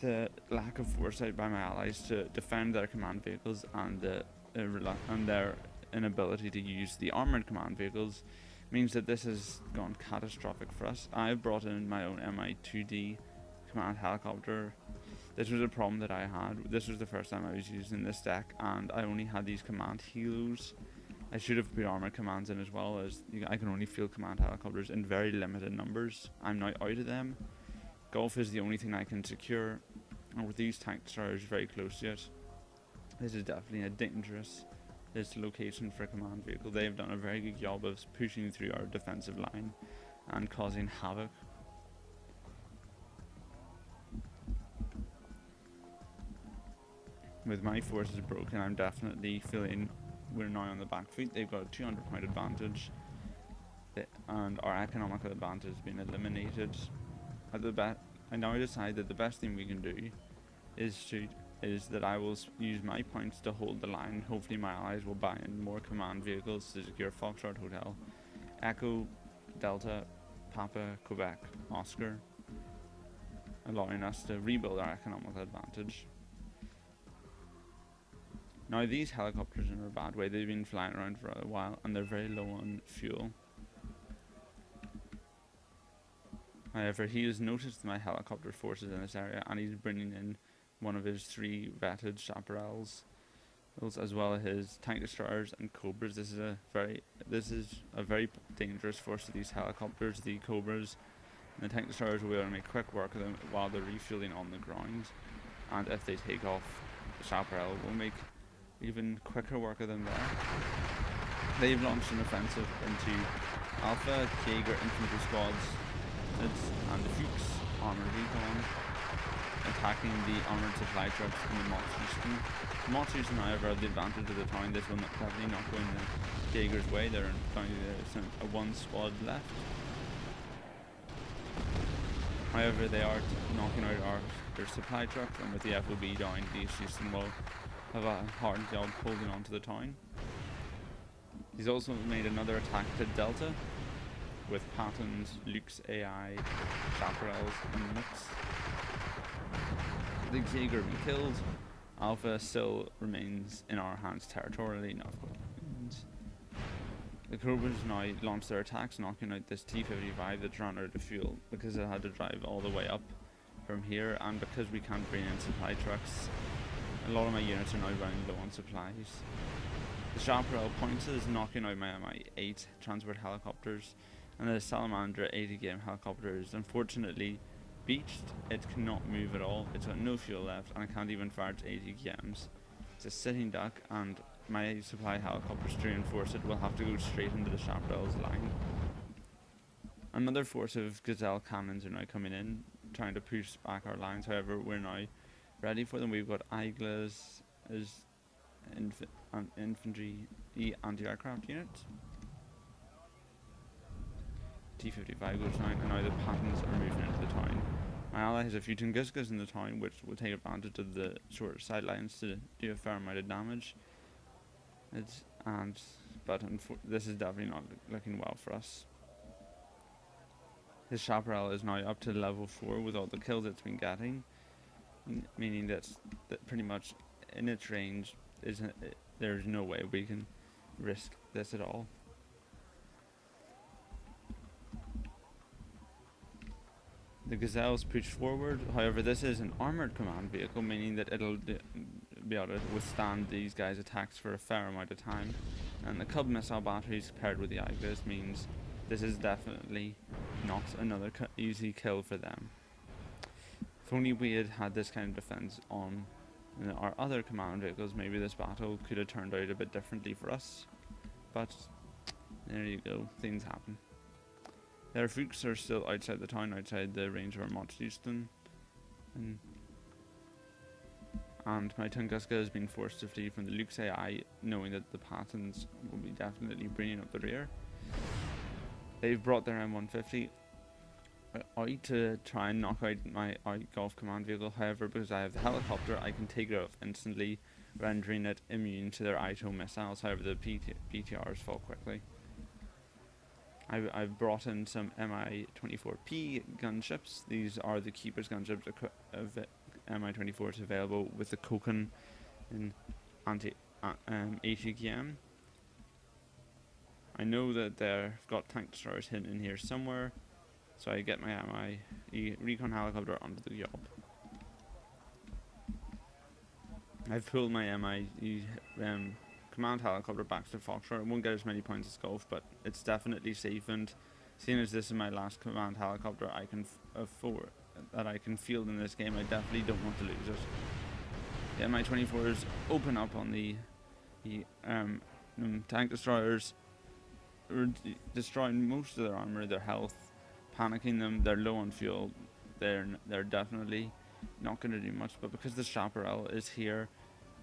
The lack of foresight by my allies to defend their command vehicles and their inability to use the armoured command vehicles means that this has gone catastrophic for us. I've brought in my own Mi-2D command helicopter. This was a problem that I had. This was the first time I was using this deck, and I only had these command helos. I should have put armoured commands in as well, as I can only field command helicopters in very limited numbers. I'm now out of them. Golf is the only thing I can secure, and with these tank destroyers very close to it, this is definitely a dangerous location for a command vehicle. They have done a very good job of pushing through our defensive line and causing havoc. With my forces broken, I'm definitely feeling we're now on the back foot. They've got a 200 point advantage, and our economical advantage has been eliminated. I now decide that the best thing we can do is that I will use my points to hold the line. Hopefully my allies will buy in more command vehicles to secure Foxtrot Hotel, Echo, Delta, Papa, Quebec, Oscar, allowing us to rebuild our economical advantage. Now these helicopters are in a bad way. They've been flying around for a while and they're very low on fuel. However, he has noticed my helicopter forces in this area, and he's bringing in one of his 3 vetted chaparrals, as well as his tank destroyers and Cobras. This is a very dangerous force of these helicopters. The Cobras and the tank destroyers will be able to make quick work of them while they're refueling on the ground, and if they take off, the chaparral will make even quicker work of them there. They've launched an offensive into Alpha, Jaeger infantry squads, and the Fuchs armoured recon, attacking the armoured supply trucks in the Mott's Houston. The Mott's Houston, however, have the advantage of the town. This will definitely not go in the Jaeger's way. They're down to a 1 squad left. However, they are knocking out their supply trucks, and with the FOB down, the Houston will have a hard job holding on to the town. He's also made another attack to Delta, with Patton's, Luke's AI, Chaparrals, and Mix. The Jaeger be killed. Alpha still remains in our hands territorially, not the Cobras now launch their attacks, knocking out this T-55 that's run out of fuel because it had to drive all the way up from here, and because we can't bring in supply trucks, a lot of my units are now running low on supplies. The Chaparral points is knocking out my Mi-8 transport helicopters, and the Salamander 80 game helicopter is unfortunately beached. It cannot move at all. It's got no fuel left, and it can't even fire its 80 GMs. It's a sitting duck, and my supply helicopters to reinforce it will have to go straight into the Chaparral's line. Another force of Gazelle cannons are now coming in, trying to push back our lines. However, we're now ready for them. We've got Iglas as infantry anti-aircraft units. T-55 goes down, and now the Pattons are moving into the town. My ally has a few Tunguskas in the town, which will take advantage of the short sidelines to do a fair amount of damage. But this is definitely not looking well for us. His Chaparral is now up to level 4 with all the kills it's been getting, meaning that pretty much in its range there's no way we can risk this at all. The Gazelles push forward. However, this is an armoured command vehicle, meaning that it'll be able to withstand these guys' attacks for a fair amount of time. And the Cub missile batteries paired with the Iglas means this is definitely not another easy kill for them. If only we had had this kind of defense on our other command vehicles, maybe this battle could have turned out a bit differently for us. But there you go, things happen. Their Fuchs are still outside the town, outside the range of our Mott Houston. And my Tunguska has been forced to flee from the Luke's AI, knowing that the Pattons will be definitely bringing up the rear. They've brought their M150 out to try and knock out my Golf command vehicle. However, because I have the helicopter, I can take it off instantly, rendering it immune to their ITO missiles. However, the PTRs fall quickly. I've brought in some Mi-24P gunships. These are the Keeper's gunships of Mi-24s available with the Koken in ATKM. I know that they've got tank destroyers hidden in here somewhere, so I get my Mi recon helicopter onto the job. I've pulled my Mi command helicopter back to Foxtrot. It won't get as many points as Golf, but it's definitely safe, and seeing as this is my last command helicopter I can afford that I can field in this game, I definitely don't want to lose it. The Mi-24s open up on the tank destroyers, destroying most of their armor, their health, panicking them. They're low on fuel. They're definitely not going to do much. But because the chaparral is here,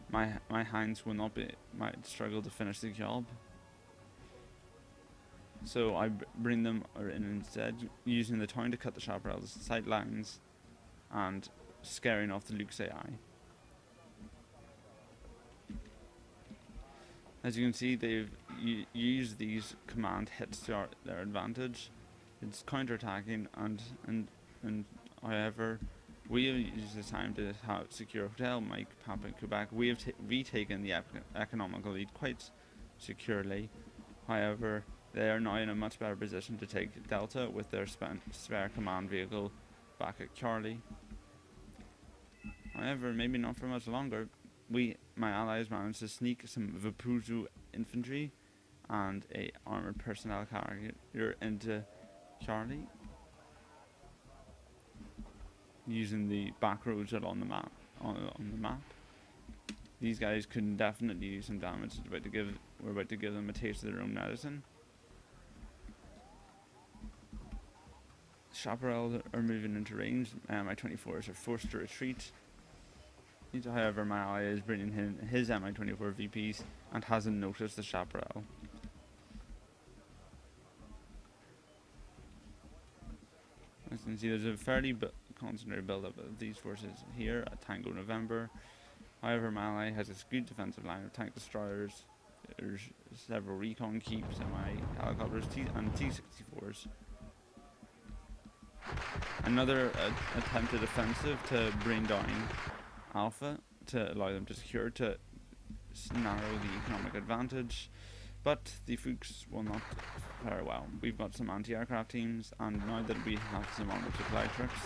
my hands will not might struggle to finish the job. So I bring them in instead, using the time to cut the chaparral's sight lines and scaring off the Luke's AI. As you can see, they've used these command hits to their advantage. It's counter-attacking, and however, we have used this time to secure Hotel Mike, Papa, and Quebec. We have retaken the economical lead quite securely. However, they are now in a much better position to take Delta with their spare command vehicle back at Charlie. However, maybe not for much longer. My allies managed to sneak some Vapuzu infantry and a armored personnel carrier into Charlie, using the back roads on the map. These guys could definitely use some damage. We're about to give them a taste of their own medicine. Chaparral are moving into range. Mi-24s are forced to retreat. However, my ally is bringing in his Mi-24 VPs and hasn't noticed the chaparral. As you can see, there's a fairly concentrated build-up of these forces here at Tango November. However, my ally has a good defensive line of tank destroyers. There's several recon keeps, helicopters, and T-64s. Another attempted offensive to bring down Alpha to allow them to secure to narrow the economic advantage, but the Fuchs will not fare well. We've got some anti-aircraft teams, and now that we have some armored supply trucks,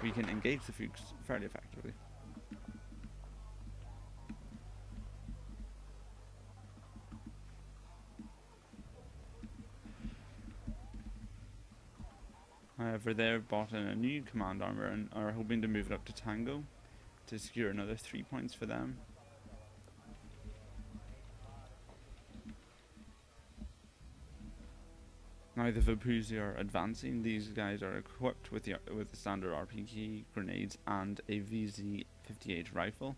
we can engage the Fuchs fairly effectively. However, they've bought in a new command armor and are hoping to move it up to Tango to secure another 3 points for them. Now the Vapuzi are advancing. These guys are equipped with the standard RPG grenades and a VZ-58 rifle.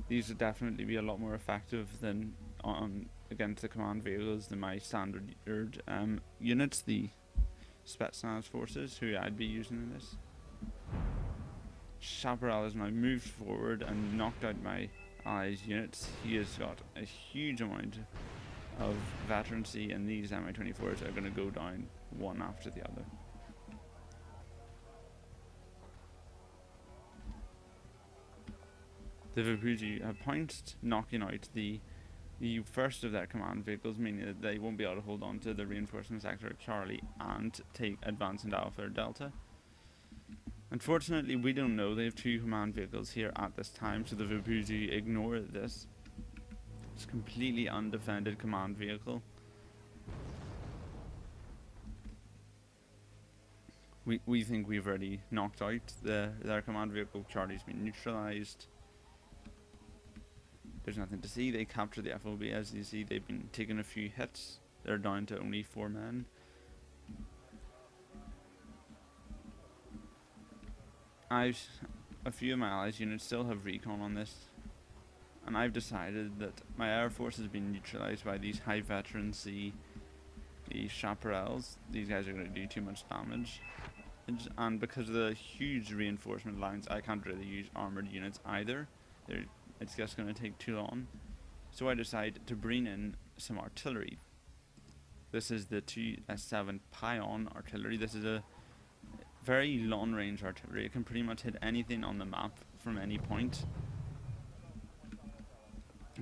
These would definitely be a lot more effective than against the command vehicles than my standard units, the Spetsnaz forces, who I'd be using in this. Chaparral has now moved forward and knocked out my allies' units. He has got a huge amount of veterancy, and these Mi-24s are going to go down one after the other. The Vapuzi have pounced, knocking out the first of their command vehicles, meaning that they won't be able to hold on to the reinforcement sector at Charlie and advance into Alpha or Delta. Unfortunately, we don't know. They have 2 command vehicles here at this time, so the Vapuzi ignore this. It's a completely undefended command vehicle. We think we've already knocked out their command vehicle. Charlie's been neutralized. There's nothing to see. They captured the FOB. As you see, they've been taking a few hits. They're down to only 4 men. A few of my allies' units still have recon on this, and I've decided that my air force has been neutralized by these high veterancy, the chaparrals. These guys are going to do too much damage, and because of the huge reinforcement lines, I can't really use armored units either. It's just going to take too long, so I decided to bring in some artillery. This is the 2S7 Pion artillery. This is a very long range artillery. It can pretty much hit anything on the map from any point.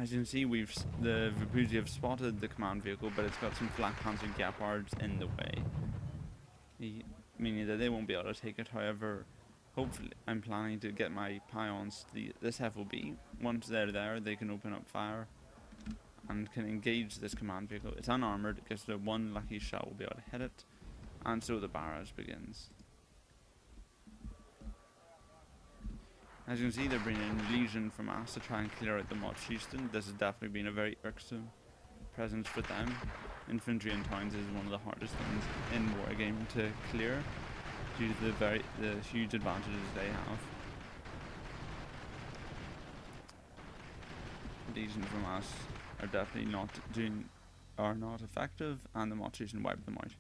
As you can see, the Vipuzi have spotted the command vehicle, but it's got some flak panzer Gepards in the way, meaning that they won't be able to take it. However, hopefully, I'm planning to get my Pions to this FOB. Once they're there, they can open up fire and can engage this command vehicle. It's unarmored. It gets the one lucky shot will be able to hit it, and so the barrage begins. As you can see, they're bringing Legion from us to try and clear out the Mott-Houston. This has definitely been a very irksome presence for them. Infantry in towns is one of the hardest things in Wargame to clear, due to the huge advantages they have. Legion from us are definitely not effective, and the Mott-Houston wiped them out.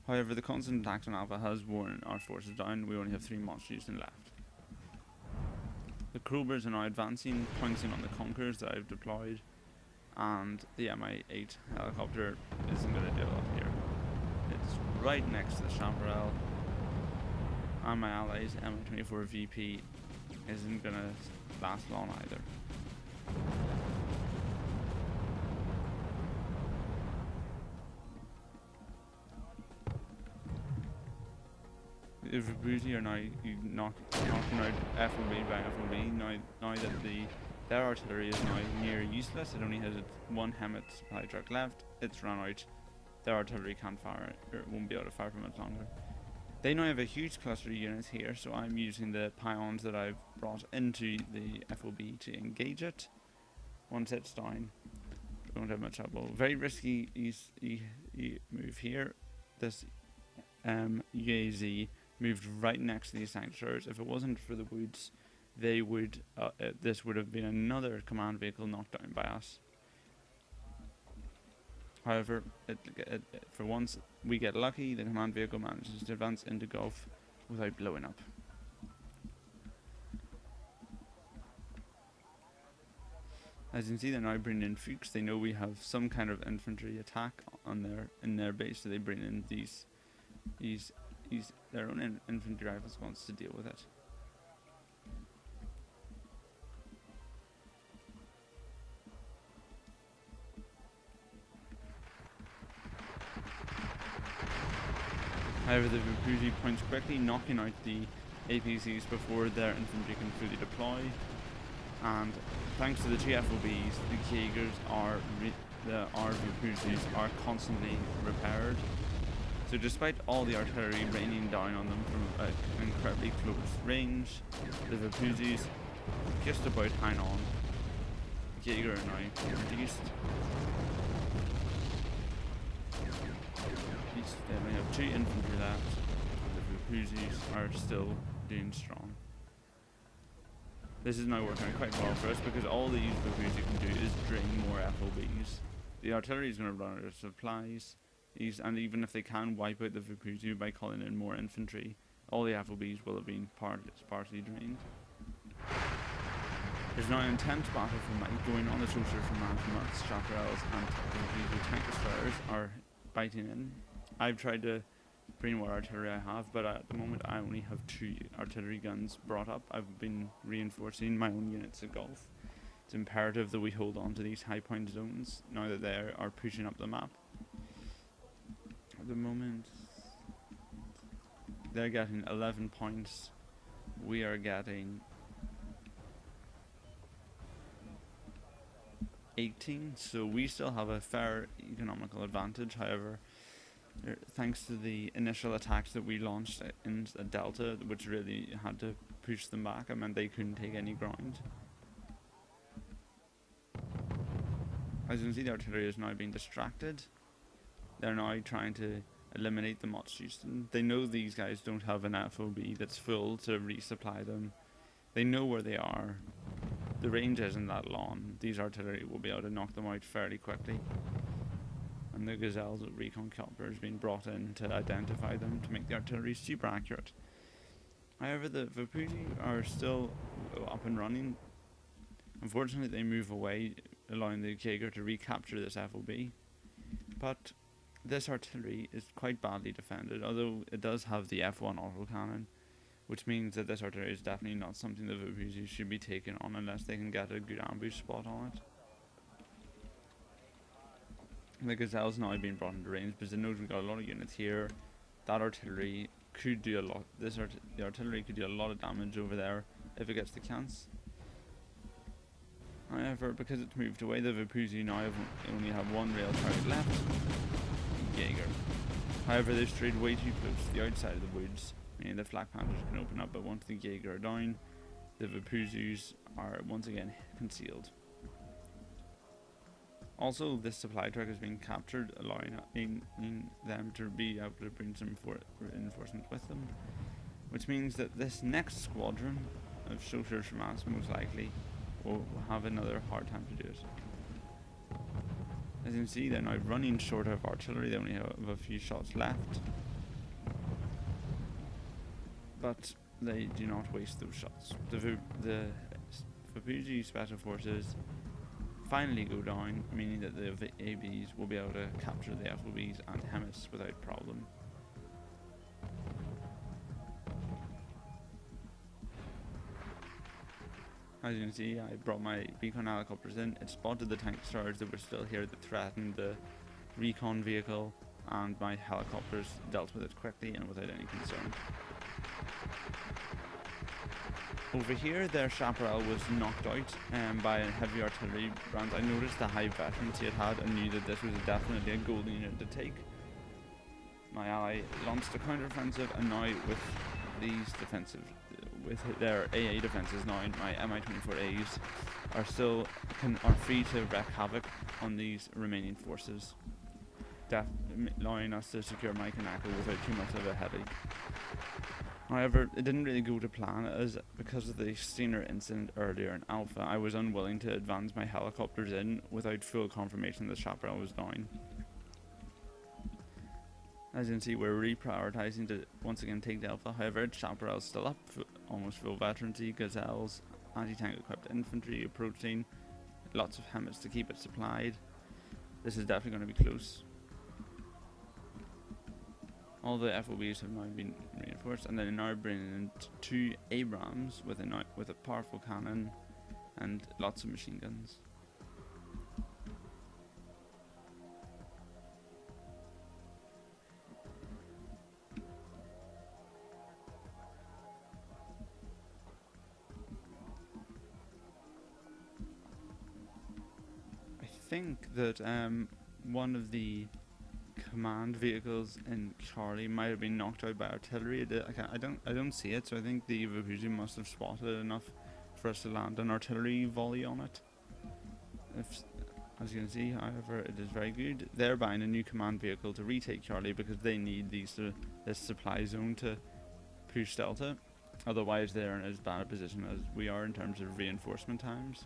However, the constant attacks on Alpha has worn our forces down. We only have 3 Mott-Houston left. The Krobers are now advancing, pouncing on the Conquerors that I've deployed, and the Mi-8 helicopter isn't going to do a lot here. It's right next to the Chaparral, and my allies Mi-24 VP isn't going to last long either. The Vipuzi are now knocking out FOB by FOB. Now that their artillery is now near useless, it only has one Hemet supply truck left. It's run out. Their artillery can't fire, or it won't be able to fire for much longer. They now have a huge cluster of units here, so I'm using the Pions that I've brought into the FOB to engage it. Once it's down, we won't have much trouble. Very risky move here. This UAZ moved right next to these sanctuaries. If it wasn't for the woods, they would. This would have been another command vehicle knocked down by us. However, for once we get lucky. The command vehicle manages to advance into Gulf without blowing up. As you can see, they're now bringing in Fuchs. They know we have some kind of infantry attack in their base, so they bring in their own infantry rifle squads to deal with it. However, the Vipuzi points quickly, knocking out the APCs before their infantry can fully deploy. And thanks to the 2 FOBs, the Jaegers our Vipuzis are constantly repaired. So despite all the artillery raining down on them from an incredibly close range, the Vipuzis just about hang on. Jaeger are now reduced. They only have 2 infantry left. The Vipuzis are still doing strong. This is now working out quite well for us because all these Vipuzi can do is drain more FOBs. The artillery is going to run out of supplies. And even if they can wipe out the Vipuzi by calling in more infantry, all the FOBs will have been partially drained. There's now an intense battle for might going on. It's closer from Mats, Chaparrals, and the tank destroyers are biting in. I've tried to bring what artillery I have, but at the moment I only have 2 artillery guns brought up. I've been reinforcing my own units at Gulf. It's imperative that we hold on to these high point zones now that they are pushing up the map. At the moment, they're getting 11 points. We are getting 18, so we still have a fair economical advantage. However, thanks to the initial attacks that we launched in the Delta, which really had to push them back, I meant they couldn't take any ground. As you can see, the artillery is now being distracted. They're now trying to eliminate the Mott-Houston. They know these guys don't have an FOB that's full to resupply them. They know where they are. The range isn't that long. These artillery will be able to knock them out fairly quickly. And the Gazelles with recon choppers being brought in to identify them to make the artillery super accurate. However, the Vipuzi are still up and running. Unfortunately, they move away, allowing the Jaeger to recapture this FOB. But this artillery is quite badly defended, although it does have the F1 autocannon, which means that this artillery is definitely not something the Vipers should be taking on unless they can get a good ambush spot on it. The Gazelle's now being brought into range because it knows we've got a lot of units here. That artillery could do a lot. The artillery could do a lot of damage over there if it gets the chance. However, because it's moved away, the Vipers now only have one rail target left, Jaeger. However, they've strayed way too close to the outside of the woods, meaning the Flak Panthers can open up, but once the Jaeger are down, the Vipers are once again concealed. Also, this supply truck has been captured, allowing them to be able to bring some reinforcements with them, which means that this next squadron of soldiers from us most likely will have another hard time to do it. As you can see, they're now running short of artillery. They only have a few shots left, but they do not waste those shots. The Vipers Special Forces finally go down, meaning that the ABs will be able to capture the FOBs and Hemis without problem. As you can see, I brought my recon helicopters in. It spotted the tank stars that were still here that threatened the recon vehicle, and my helicopters dealt with it quickly and without any concern. Over here, their chaparral was knocked out by a heavy artillery brand. I noticed the high veterancy it had and knew that this was definitely a golden unit to take. My ally launched a counter-offensive, and now with these defensive, with their AA defences now, my Mi-24As are free to wreak havoc on these remaining forces, allowing us to secure my Kanako without too much of a headache. However, it didn't really go to plan, as because of the Steiner incident earlier in Alpha, I was unwilling to advance my helicopters in without full confirmation that Chaparral was down. As you can see, we're reprioritising to once again take the Alpha. However, Chaparral's still up, almost full veterancy, Gazelles, anti-tank equipped infantry approaching, lots of Hemis to keep it supplied. This is definitely going to be close. All the FOBs have now been reinforced, and they're now bringing in 2 Abrams with a powerful cannon and lots of machine guns. I think that one of the command vehicles in Charlie might have been knocked out by artillery. I don't see it, so I think the Vipers must have spotted it enough for us to land an artillery volley on it. As you can see, however, it is very good. They're buying a new command vehicle to retake Charlie because they need this supply zone to push Delta. Otherwise, they're in as bad a position as we are in terms of reinforcement times.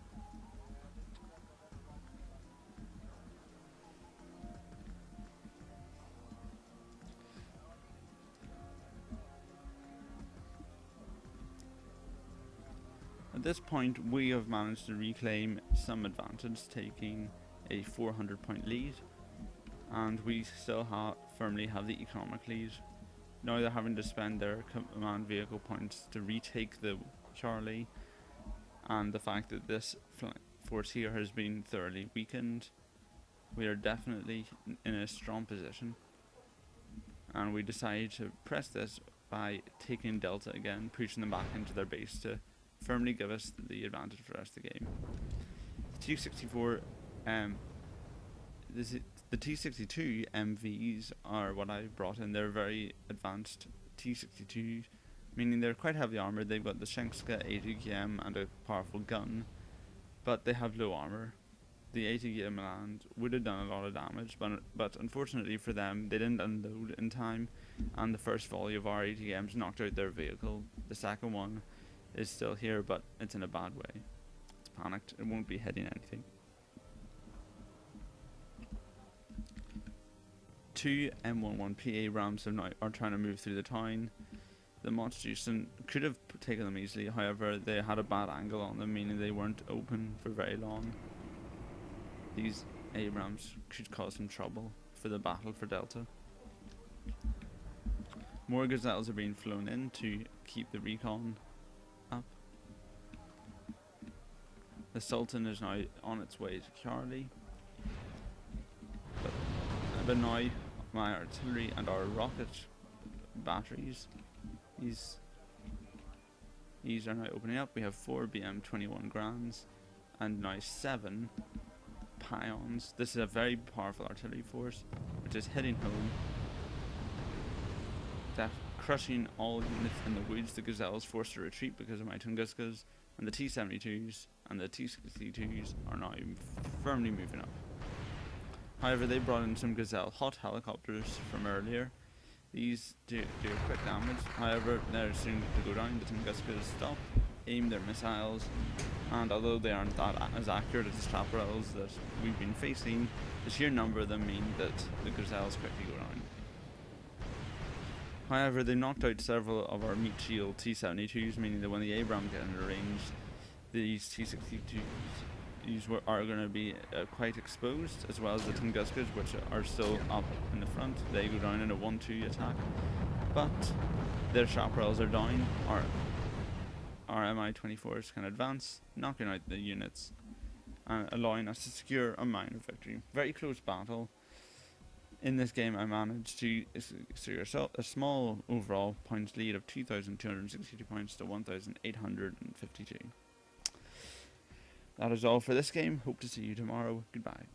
At this point, we have managed to reclaim some advantage, taking a 400-point lead, and we still firmly have the economic lead. Now they're having to spend their command vehicle points to retake the Charlie, and the fact that this force here has been thoroughly weakened, we are definitely in a strong position, and we decide to press this by taking Delta again, pushing them back into their base to firmly give us the advantage for the rest of the game. The T-64, the T-62 MVs are what I brought in. They're very advanced T-62, meaning they're quite heavily armoured. They've got the Shenska ATGM and a powerful gun, but they have low armour. The ATGM land would have done a lot of damage, but unfortunately for them, they didn't unload in time, and the first volley of our ATGMs knocked out their vehicle. The second one is still here, but it's in a bad way. It's panicked. It won't be hitting anything. 2 M11 PA Rams are trying to move through the town. The Montjusen could have taken them easily, however they had a bad angle on them, meaning they weren't open for very long. These Abrams could cause some trouble for the battle for Delta. More gazelles are being flown in to keep the recon up. The Sultan is now on its way to Charlie. But now my artillery and our rocket batteries, these are now opening up. We have 4 BM-21 Grands and now 7 Pions. This is a very powerful artillery force which is hitting home, crushing all units in the woods. The Gazelles forced to retreat because of my Tunguskas, and the T-72s and the T-62s are now firmly moving up. However, they brought in some Gazelle hot helicopters from earlier. These do quick damage. However, they're soon to go down. The Tunguskas stop, aim their missiles, and although they aren't as accurate as the chaparrals that we've been facing, the sheer number of them mean that the Gazelles quickly go down. However, they knocked out several of our meat shield T-72s, meaning that when the Abrams get into range, these T-62s are going to be quite exposed, as well as the Tunguskas, which are still up in the front. They go down in a 1-2 attack, but their chaparrals are down. Our Mi-24s can advance, knocking out the units and allowing us to secure a minor victory. Very close battle. In this game I managed to secure a small overall points lead of 2,262 points to 1,852. That is all for this game. Hope to see you tomorrow. Goodbye.